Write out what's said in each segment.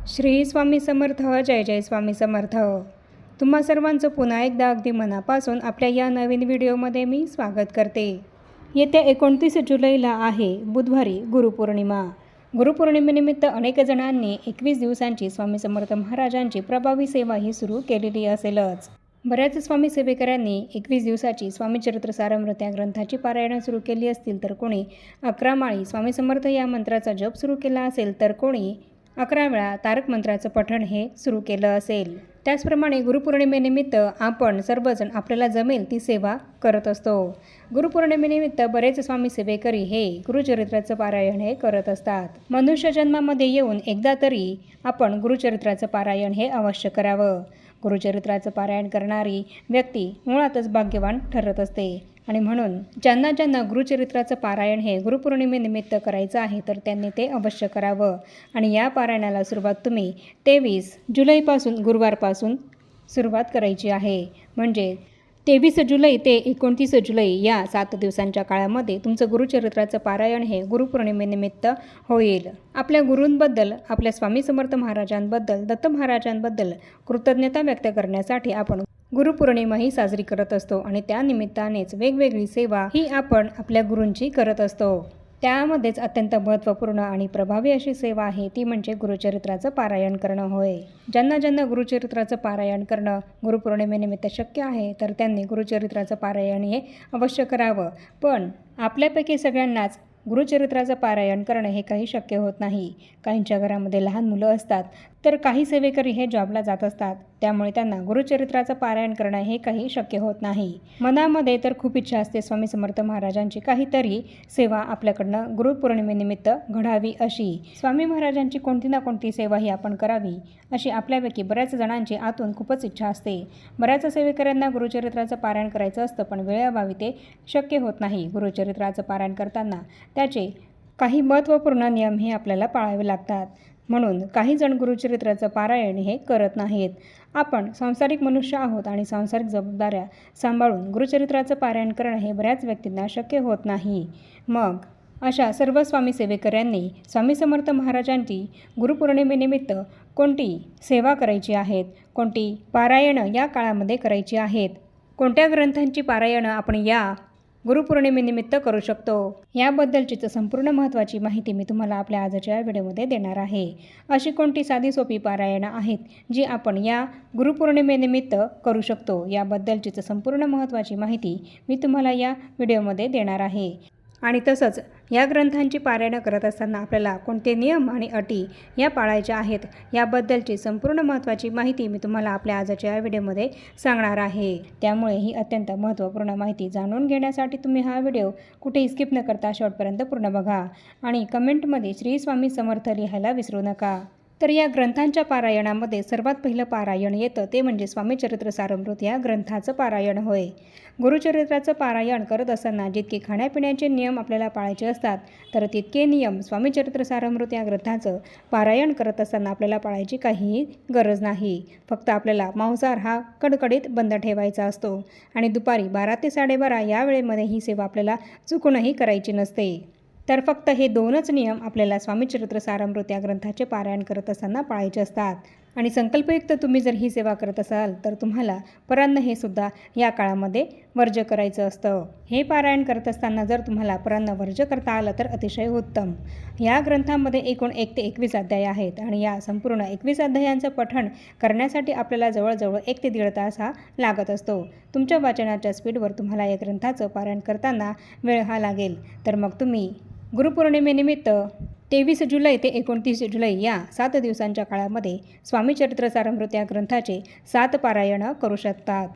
श्री स्वामी समर्थ. जय जय स्वामी समर्थ. तुम्हा सर्वांचं पुन्हा एकदा अगदी मनापासून आपल्या या नवीन व्हिडिओमध्ये मी स्वागत करते. येत्या 29 जुलैला आहे बुधवारी गुरुपौर्णिमा. गुरुपौर्णिमेनिमित्त अनेक जणांनी 21 दिवसांची स्वामी समर्थ महाराजांची प्रभावी सेवा ही सुरू केलेली असेलच. बऱ्याच स्वामी सेवेकऱ्यांनी 21 दिवसाची स्वामी चरित्र सारामृत या ग्रंथाची पारायणं सुरू केली असतील, तर कोणी 11 माळी स्वामी समर्थ या मंत्राचा जप सुरू केला असेल, तर कोणी 11 वेळा तारक मंत्राचं पठण हे सुरू केलं असेल. त्याचप्रमाणे गुरुपौर्णिमेनिमित्त आपण सर्वजण आपल्याला जमेल ती सेवा करत असतो. गुरुपौर्णिमेनिमित्त बरेच स्वामी सेवेकरी हे गुरुचरित्राचं पारायण हे करत असतात. मनुष्य जन्मामध्ये येऊन एकदा तरी आपण गुरुचरित्राचं पारायण हे अवश्य करावं. गुरुचरित्राचं पारायण करणारी व्यक्ती मुळातच भाग्यवान ठरत असते आणि म्हणून ज्यांना गुरुचरित्राचं पारायण हे गुरुपौर्णिमेनिमित्त करायचं आहे, तर त्यांनी ते अवश्य करावं. आणि या पारायणाला सुरुवात तुम्ही 23 जुलैपासून गुरुवारपासून सुरुवात करायची आहे. म्हणजे 23 जुलै ते 29 जुलै या 7 दिवसांच्या काळामध्ये तुमचं गुरुचरित्राचं पारायण हे गुरुपौर्णिमेनिमित्त होईल. आपल्या गुरूंबद्दल, आपल्या स्वामी समर्थ महाराजांबद्दल, दत्त महाराजांबद्दल कृतज्ञता व्यक्त करण्यासाठी आपण गुरुपौर्णिमा ही साजरी करत असतो आणि त्या निमित्तानेच वेगवेगळी सेवा ही आपण आपल्या गुरूंची करत असतो. त्यामध्येच अत्यंत महत्त्वपूर्ण आणि प्रभावी अशी सेवा आहे ती म्हणजे गुरुचरित्राचं पारायण करणं होय. ज्यांना गुरुचरित्राचं पारायण करणं गुरुपौर्णिमेनिमित्त शक्य आहे, तर त्यांनी गुरुचरित्राचं पारायण हे अवश्य करावं. पण आपल्यापैकी सगळ्यांनाच गुरुचरित्राचं पारायण करणं हे काही शक्य होत नाही. काहींच्या घरामध्ये लहान मुलं असतात, तर काही सेवेकरी हे जॉबला जात असतात, त्यामुळे त्यांना गुरुचरित्राचं पारायण करणं हे काही शक्य होत नाही. मनामध्ये तर खूप इच्छा असते स्वामी समर्थ महाराजांची काहीतरी सेवा आपल्याकडनं गुरुपौर्णिमेनिमित्त घडावी अशी. स्वामी महाराजांची कोणती ना कोणती सेवा ही आपण करावी अशी आपल्यापैकी बऱ्याच जणांची आतून खूपच इच्छा असते. बऱ्याच सेवेकऱ्यांना गुरुचरित्राचं पारायण करायचं असतं, पण वेळेअभावी ते शक्य होत नाही. गुरुचरित्राचं पारायण करताना त्याचे काही महत्त्वपूर्ण नियम हे आपल्याला पाळावे लागतात. म्हणून काही जण गुरुचरित्राचं पारायण हे करत नाहीत. आपण सांसारिक मनुष्य आहोत आणि सांसारिक जबाबदाऱ्या सांभाळून गुरुचरित्राचं पारायण करणं हे बऱ्याच व्यक्तींना शक्य होत नाही. मग अशा सर्व स्वामी सेवेकऱ्यांनी स्वामी समर्थ महाराजांची गुरुपौर्णिमेनिमित्त कोणती सेवा करायची आहेत, कोणती पारायणं या काळामध्ये करायची आहेत, कोणत्या ग्रंथांची पारायणं आपण या गुरुपौर्णिमेनिमित्त करू शकतो, याबद्दलचीच संपूर्ण महत्त्वाची माहिती मी तुम्हाला आपल्या आजच्या व्हिडिओमध्ये देणार आहे. अशी कोणती साधी सोपी पारायणं आहेत जी आपण या गुरुपौर्णिमेनिमित्त करू शकतो, याबद्दलचीच संपूर्ण महत्त्वाची माहिती मी तुम्हाला या व्हिडिओमध्ये देणार आहे. आणि तसंच या ग्रंथांची पारायणं करत असताना आपल्याला कोणते नियम आणि अटी या पाळायच्या आहेत, याबद्दलची संपूर्ण महत्त्वाची माहिती मी तुम्हाला आपल्या आजच्या व्हिडिओमध्ये सांगणार आहे. त्यामुळे ही अत्यंत महत्त्वपूर्ण माहिती जाणून घेण्यासाठी तुम्ही हा व्हिडिओ कुठेही स्किप न करता शेवटपर्यंत पूर्ण बघा आणि कमेंटमध्ये श्री स्वामी समर्थ लिहायला विसरू नका. तर या ग्रंथांच्या पारायणामध्ये सर्वात पहिलं पारायण येतं ते म्हणजे स्वामी चरित्र सारामृत या ग्रंथाचं पारायण होय. गुरुचरित्राचं पारायण करत असताना जितके खाण्यापिण्याचे नियम आपल्याला पाळायचे असतात, तर तितके नियम स्वामी चरित्र सारामृत या ग्रंथाचं पारायण करत असताना आपल्याला पाळायची काहीही गरज नाही. फक्त आपल्याला मांसाहार हा कडकडीत बंद ठेवायचा असतो आणि दुपारी 12 ते 12:30 या वेळेमध्ये ही सेवा आपल्याला चुकूनही करायची नसते. तर फक्त हे 2च नियम आपल्याला स्वामी चरित्र सारामृत या ग्रंथाचे पारायण करत असताना पाळायचे असतात. आणि संकल्पयुक्त तुम्ही जर ही सेवा करत असाल, तर तुम्हाला परान्न हे सुद्धा या काळामध्ये वर्ज्य करायचं असतं. हे पारायण करत असताना जर तुम्हाला परान्न वर्ज्य करता आलं तर अतिशय उत्तम. या ग्रंथामध्ये एकूण 1 ते 21 अध्याय आहेत आणि या संपूर्ण 21 अध्यायांचं पठण करण्यासाठी आपल्याला जवळजवळ 1 ते 1.5 तास हा लागत असतो. तुमच्या वाचनाच्या स्पीडवर तुम्हाला या ग्रंथाचं पारायण करताना वेळ हा लागेल. तर मग तुम्ही गुरुपौर्णिमेनिमित्त 23 जुलै ते 29 जुलै या 7 दिवसांच्या काळामध्ये स्वामी चरित्र सारामृत या ग्रंथाचे 7 पारायणं करू शकतात.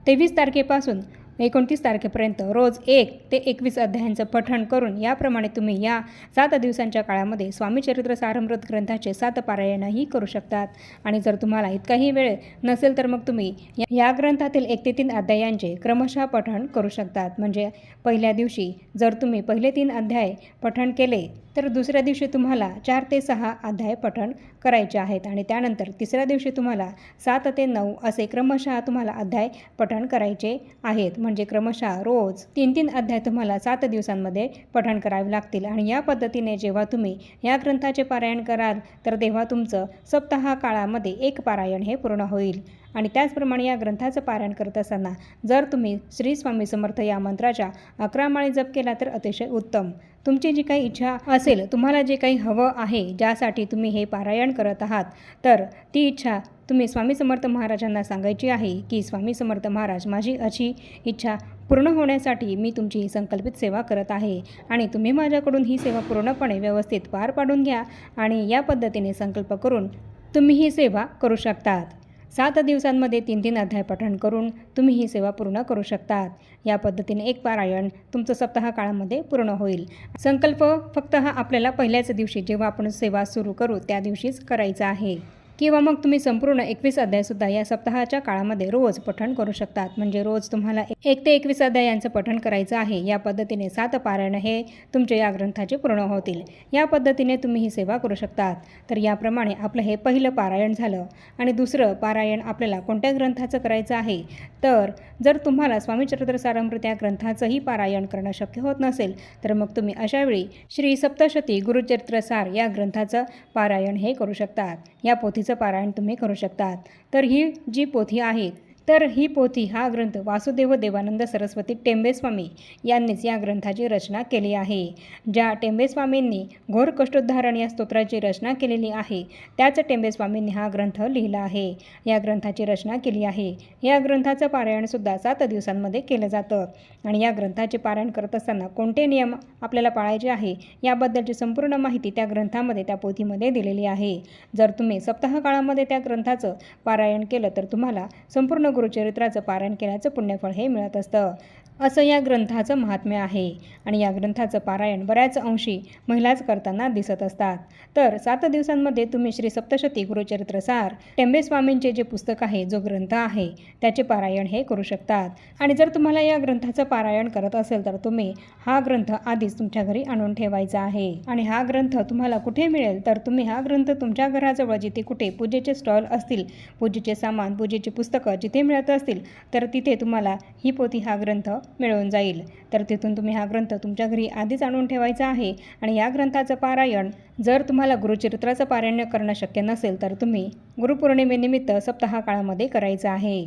23 तारखेपासून 29 तारखेपर्यंत रोज 1 ते 21 अध्यायांचं पठण करून याप्रमाणे तुम्ही या 7 दिवसांच्या काळामध्ये स्वामी चरित्र सारामृत ग्रंथाचे 7 पारायणही करू शकतात. आणि जर तुम्हाला इतकाही वेळ नसेल, तर मग तुम्ही या ग्रंथातील 1 ते 3 अध्यायांचे क्रमशः पठण करू शकतात. म्हणजे पहिल्या दिवशी जर तुम्ही पहिले 3 अध्याय पठण केले, तर दुसऱ्या दिवशी तुम्हाला 4 ते 6 अध्याय पठण करायचे आहेत आणि त्यानंतर तिसऱ्या दिवशी तुम्हाला 7 ते 9 असे क्रमशः तुम्हाला अध्याय पठण करायचे आहेत. म्हणजे क्रमशः रोज 3-3 अध्याय तुम्हाला 7 दिवसांमध्ये पठण करावे लागतील. आणि या पद्धतीने जेव्हा तुम्ही या ग्रंथाचे पारायण कराल तर तेव्हा तुमचं सप्ताह काळामध्ये एक पारायण हे पूर्ण होईल. आणि त्याचप्रमाणे या ग्रंथाचं पारायण करत असताना जर तुम्ही श्री स्वामी समर्थ या मंत्राच्या 11 माळी जप केला तर अतिशय उत्तम. तुमची जी काही इच्छा असेल, तुम्हाला जे काही हवं आहे, ज्यासाठी तुम्ही हे पारायण करत आहात, तर ती इच्छा तुम्ही स्वामी समर्थ महाराजांना सांगायची आहे की स्वामी समर्थ महाराज, माझी अशी इच्छा पूर्ण होण्यासाठी मी तुमची ही संकल्पित सेवा करत आहे आणि तुम्ही माझ्याकडून ही सेवा पूर्णपणे व्यवस्थित पार पाडून घ्या. आणि या पद्धतीने संकल्प करून तुम्ही ही सेवा करू शकतात. 7 दिवसांमध्ये 3-3 अध्याय पठण करून तुम्ही ही सेवा पूर्ण करू शकतात. या पद्धतीने एक पारायण तुमचं सप्ताह काळामध्ये पूर्ण होईल. संकल्प फक्त हा आपल्याला पहिल्याच दिवशी जेव्हा आपण सेवा सुरू करू त्या दिवशीच करायचा आहे. किंवा मग तुम्ही संपूर्ण 21 अध्यायसुद्धा या सप्ताहाच्या काळामध्ये रोज पठण करू शकतात. म्हणजे रोज तुम्हाला 1 ते 21 अध्यायांचं पठण करायचं आहे. या पद्धतीने 7 पारायण हे तुमच्या या ग्रंथाचे पूर्ण होतील. या पद्धतीने तुम्ही ही सेवा करू शकतात. तर याप्रमाणे आपलं हे पहिलं पारायण झालं. आणि दुसरं पारायण आपल्याला कोणत्या ग्रंथाचं करायचं आहे, तर जर तुम्हाला स्वामी चरित्र सारामृत या ग्रंथाचंही पारायण करणं शक्य होत नसेल तर मग तुम्ही अशावेळी श्री सप्तशती गुरुचरित्र सार या ग्रंथाचं पारायण हे करू शकतात. या पोथीचं पारायण तुम्ही करू शकतात. तर ही जी पोथी आहे, तर ही पोथी हा ग्रंथ वासुदेव देवानंद सरस्वती टेंबेस्वामी यांनीच या ग्रंथाची रचना केली आहे. ज्या टेंबेस्वामींनी घोर कष्टोद्धारण या स्तोत्राची रचना केलेली आहे, त्याच टेंबेस्वामींनी हा ग्रंथ लिहिला आहे, या ग्रंथाची रचना केली आहे. या ग्रंथाचं पारायणसुद्धा 7 दिवसांमध्ये केलं जातं. आणि या ग्रंथाचे पारायण करत असताना कोणते नियम आपल्याला पाळायचे आहे याबद्दलची संपूर्ण माहिती त्या ग्रंथामध्ये, त्या पोथीमध्ये दिलेली आहे. जर तुम्ही सप्ताह काळामध्ये त्या ग्रंथाचं पारायण केलं तर तुम्हाला संपूर्ण गुरुचरित्राचं पारायण केल्याचं पुण्यफळ हे मिळत असतं. असं या ग्रंथाचं महात्म्य आहे. आणि या ग्रंथाचं पारायण बऱ्याच अंशी महिलाच करताना दिसत असतात. तर 7 दिवसांमध्ये तुम्ही श्री सप्तशती गुरुचरित्र सार टेंबेस्वामींचे जे पुस्तक आहे, जो ग्रंथ आहे, त्याचे पारायण हे करू शकतात. आणि जर तुम्हाला या ग्रंथाचं पारायण करत असेल तर तुम्ही हा ग्रंथ आधीच तुमच्या घरी आणून ठेवायचा आहे. आणि हा ग्रंथ तुम्हाला कुठे मिळेल, तर तुम्ही हा ग्रंथ तुमच्या घराजवळ जिथे कुठे पूजेचे स्टॉल असतील, पूजेचे सामान, पूजेची पुस्तकं जिथे मिळत असतील तर तिथे तुम्हाला ही पोथी, हा ग्रंथ मिळून जाईल. तर तिथून तुम्ही हा ग्रंथ तुमच्या घरी आधीच आणून ठेवायचा आहे. आणि या ग्रंथाचं पारायण जर तुम्हाला गुरुचरित्राचं पारायण करणं शक्य नसेल तर तुम्ही गुरुपौर्णिमेनिमित्त सप्ताह काळामध्ये करायचं आहे.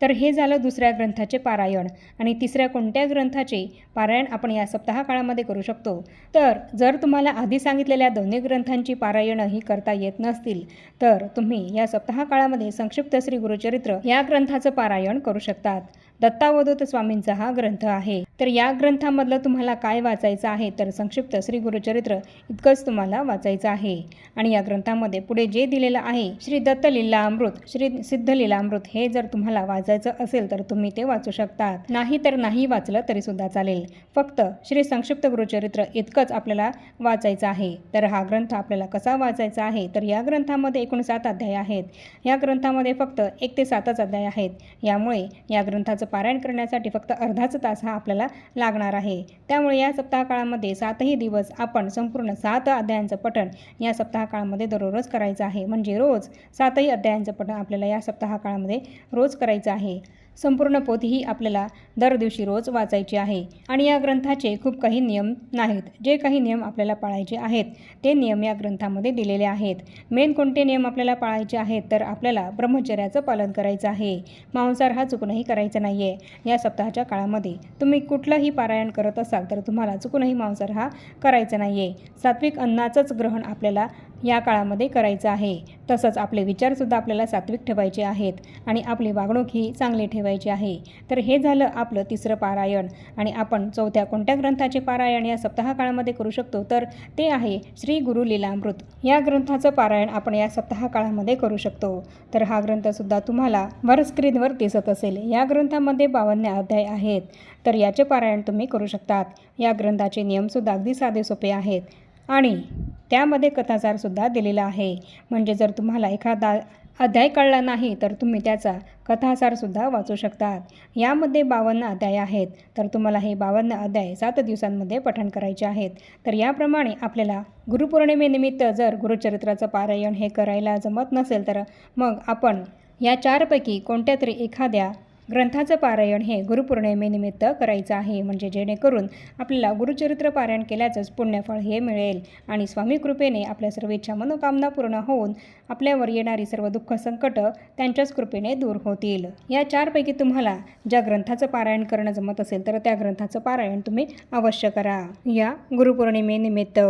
तर हे झालं दुसऱ्या ग्रंथाचे पारायण. आणि तिसऱ्या कोणत्या ग्रंथाचे पारायण आपण या सप्ताह काळामध्ये करू शकतो, तर जर तुम्हाला आधी सांगितलेल्या दोन्ही ग्रंथांची पारायणही करता येत नसतील तर तुम्ही या सप्ताह काळामध्ये संक्षिप्त श्री गुरुचरित्र या ग्रंथाचं पारायण करू शकतात. दत्तावधूत स्वामींचा हा ग्रंथ आहे. तर या ग्रंथामधलं तुम्हाला काय वाचायचं आहे, तर संक्षिप्त श्री गुरुचरित्र इतकंच तुम्हाला वाचायचं आहे. आणि या ग्रंथामध्ये पुढे जे दिलेलं आहे, श्री दत्त लीलामृत, श्री सिद्ध लीलामृत, हे जर तुम्हाला वाचायचं असेल तर तुम्ही ते वाचू शकतात. नाही तर नाही वाचलं तरी सुद्धा चालेल. फक्त श्री संक्षिप्त गुरुचरित्र इतकंच आपल्याला वाचायचं आहे. तर हा ग्रंथ आपल्याला कसा वाचायचा आहे, तर या ग्रंथामध्ये एकूण 7 अध्याय आहेत. या ग्रंथामध्ये फक्त 1 ते 7च अध्याय आहेत. यामुळे या ग्रंथाचं पारायण करण्यासाठी फक्त अर्धाच तास हा आपल्याला लागणार आहे. त्यामुळे या सप्ताह काळामध्ये 7ही दिवस आपण संपूर्ण 7 अध्यायांचं पठण या सप्ताह काळामध्ये दररोज करायचं आहे. म्हणजे रोज 7ही अध्यायांचं पठण आपल्याला या सप्ताह काळामध्ये रोज करायचं आहे. संपूर्ण पोथी ही आपल्याला दर दिवशी रोज वाचायची आहे. आणि या ग्रंथाचे खूप काही नियम नाहीत. जे काही नियम आपल्याला पाळायचे आहेत ते नियम या ग्रंथामध्ये दिलेले आहेत. मेन कोणते नियम आपल्याला पाळायचे आहेत, तर आपल्याला ब्रह्मचर्याचं पालन करायचं आहे. मांसाहार हा चुकूनही करायचा नाही आहे. या सप्ताहाच्या काळामध्ये तुम्ही कुठलंही पारायण करत असाल तर तुम्हाला चुकूनही मांसाहार हा करायचा नाही आहे. सात्विक अन्नाचंच ग्रहण आपल्याला या काळामध्ये करायचं आहे. तसंच आपले विचारसुद्धा आपल्याला सात्विक ठेवायचे आहेत आणि आपली वागणूक ही चांगली ठेवायची आहे. तर हे झालं आपलं तिसरं पारायण. आणि आपण चौथ्या कोणत्या ग्रंथाचे पारायण या सप्ताह काळामध्ये करू शकतो, तर ते आहे श्री गुरु लीलामृत. या ग्रंथाचं पारायण आपण या सप्ताह काळामध्ये करू शकतो. तर हा ग्रंथसुद्धा तुम्हाला वर स्क्रीनवर दिसत असेल. या ग्रंथामध्ये 52 अध्याय आहेत. तर याचे पारायण तुम्ही करू शकतात. या ग्रंथाचे नियमसुद्धा अगदी साधे सोपे आहेत आणि त्यामध्ये कथासारसुद्धा दिलेला आहे. म्हणजे जर तुम्हाला एखादा अध्याय कळला नाही तर तुम्ही त्याचा कथासारसुद्धा वाचू शकतात. यामध्ये 52 अध्याय आहेत, तर तुम्हाला हे 52 अध्याय 7 दिवसांमध्ये पठण करायचे आहेत. तर याप्रमाणे आपल्याला गुरुपौर्णिमेनिमित्त जर गुरुचरित्राचं पारायण हे करायला जमत नसेल तर मग आपण या 4पैकी कोणत्या तरी एखाद्या ग्रंथाचं पारायण हे गुरुपौर्णिमेनिमित्त करायचं आहे, म्हणजे जेणेकरून आपल्याला गुरुचरित्र पारायण केल्याचंच पुण्यफळ हे मिळेल आणि स्वामी कृपेने आपल्या सर्व इच्छा मनोकामना पूर्ण होऊन आपल्यावर येणारी सर्व दुःख संकट त्यांच्याच कृपेने दूर होतील. या 4पैकी तुम्हाला ज्या ग्रंथाचं पारायण करणं जमत असेल तर त्या ग्रंथाचं पारायण तुम्ही अवश्य करा या गुरुपौर्णिमेनिमित्त.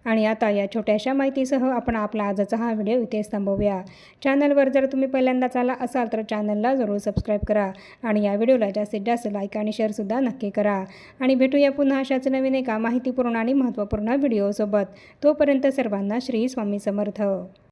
आणि आता या छोट्याशा माहितीसह आपण आपला आजचा हा व्हिडिओ इथेच थांबवूया. चॅनलवर जर तुम्ही पहिल्यांदाच आला असाल तर चॅनलला जरूर सबस्क्राईब करा आणि या व्हिडिओला जास्तीत जास्त लाईक आणि शेअरसुद्धा नक्की करा. आणि भेटूया पुन्हा अशाच नवीन एका माहितीपूर्ण आणि महत्त्वपूर्ण व्हिडिओसोबत. तोपर्यंत सर्वांना श्री स्वामी समर्थ.